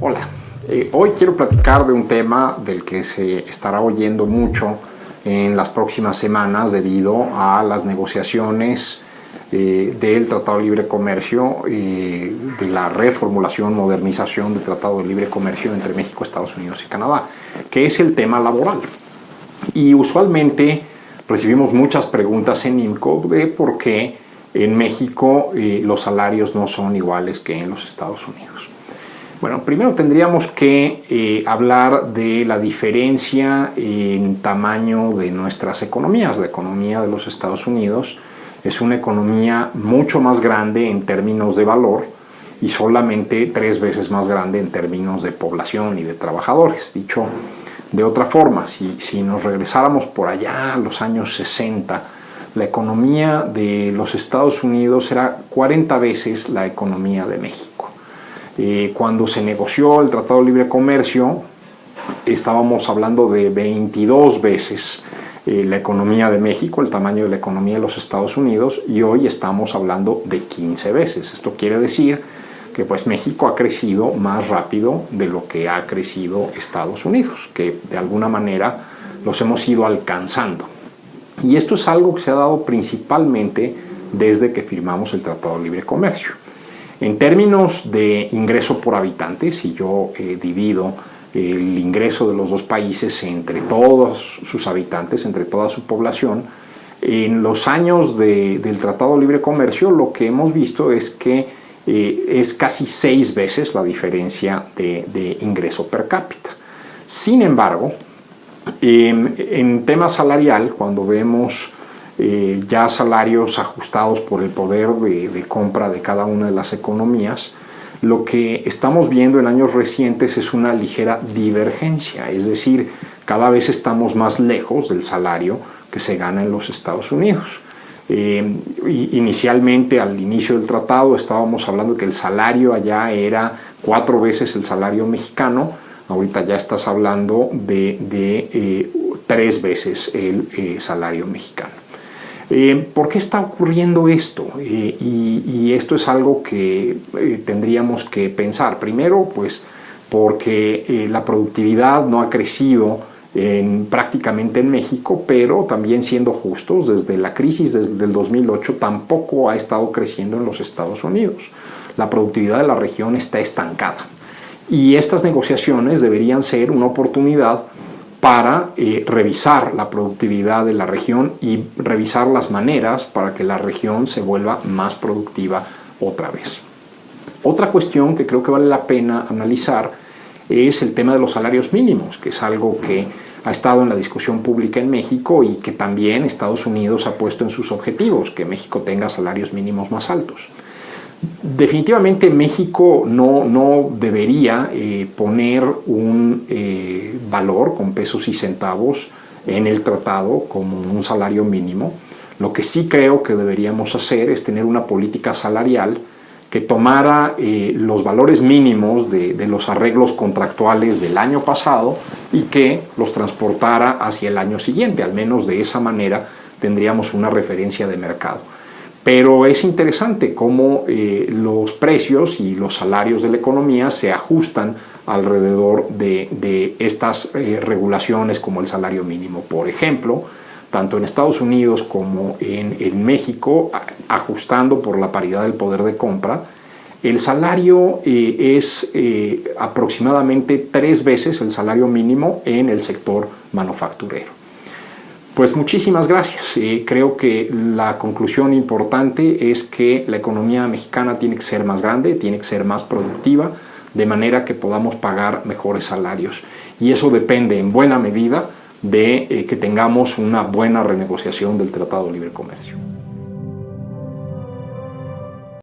Hola, hoy quiero platicar de un tema del que se estará oyendo mucho en las próximas semanas debido a las negociaciones del Tratado de Libre Comercio, de la reformulación, modernización del Tratado de Libre Comercio entre México, Estados Unidos y Canadá, que es el tema laboral. Y usualmente recibimos muchas preguntas en IMCO de por qué en México los salarios no son iguales que en los Estados Unidos. Bueno, primero tendríamos que hablar de la diferencia en tamaño de nuestras economías. La economía de los Estados Unidos es una economía mucho más grande en términos de valor y solamente 3 veces más grande en términos de población y de trabajadores. Dicho de otra forma, si nos regresáramos por allá a los años 60, la economía de los Estados Unidos era 40 veces la economía de México. Cuando se negoció el Tratado de Libre Comercio, estábamos hablando de 22 veces la economía de México, el tamaño de la economía de los Estados Unidos, y hoy estamos hablando de 15 veces. Esto quiere decir que pues México ha crecido más rápido de lo que ha crecido Estados Unidos, que de alguna manera los hemos ido alcanzando. Y esto es algo que se ha dado principalmente desde que firmamos el Tratado de Libre Comercio. En términos de ingreso por habitante, si yo divido el ingreso de los dos países entre todos sus habitantes, entre toda su población, en los años del Tratado de Libre Comercio lo que hemos visto es que es casi 6 veces la diferencia de ingreso per cápita. Sin embargo, en tema salarial, cuando vemos ya salarios ajustados por el poder de compra de cada una de las economías, lo que estamos viendo en años recientes es una ligera divergencia, es decir, cada vez estamos más lejos del salario que se gana en los Estados Unidos. Inicialmente, al inicio del tratado, estábamos hablando que el salario allá era 4 veces el salario mexicano. Ahorita ya estás hablando de 3 veces el salario mexicano. ¿Por qué está ocurriendo esto? Y esto es algo que tendríamos que pensar. Primero, pues porque la productividad no ha crecido prácticamente en México, pero también siendo justos, desde la crisis del 2008 tampoco ha estado creciendo en los Estados Unidos. La productividad de la región está estancada. Y estas negociaciones deberían ser una oportunidad para revisar la productividad de la región y revisar las maneras para que la región se vuelva más productiva otra vez. Otra cuestión que creo que vale la pena analizar es el tema de los salarios mínimos, que es algo que ha estado en la discusión pública en México y que también Estados Unidos ha puesto en sus objetivos, que México tenga salarios mínimos más altos. Definitivamente México no debería poner un valor con pesos y centavos en el tratado como un salario mínimo. Lo que sí creo que deberíamos hacer es tener una política salarial que tomara los valores mínimos de los arreglos contractuales del año pasado y que los transportara hacia el año siguiente. Al menos de esa manera tendríamos una referencia de mercado. Pero es interesante cómo los precios y los salarios de la economía se ajustan alrededor de estas regulaciones como el salario mínimo. Por ejemplo, tanto en Estados Unidos como en México, ajustando por la paridad del poder de compra, el salario es aproximadamente 3 veces el salario mínimo en el sector manufacturero. Pues muchísimas gracias. Creo que la conclusión importante es que la economía mexicana tiene que ser más grande, tiene que ser más productiva, de manera que podamos pagar mejores salarios. Y eso depende en buena medida de que tengamos una buena renegociación del Tratado de Libre Comercio.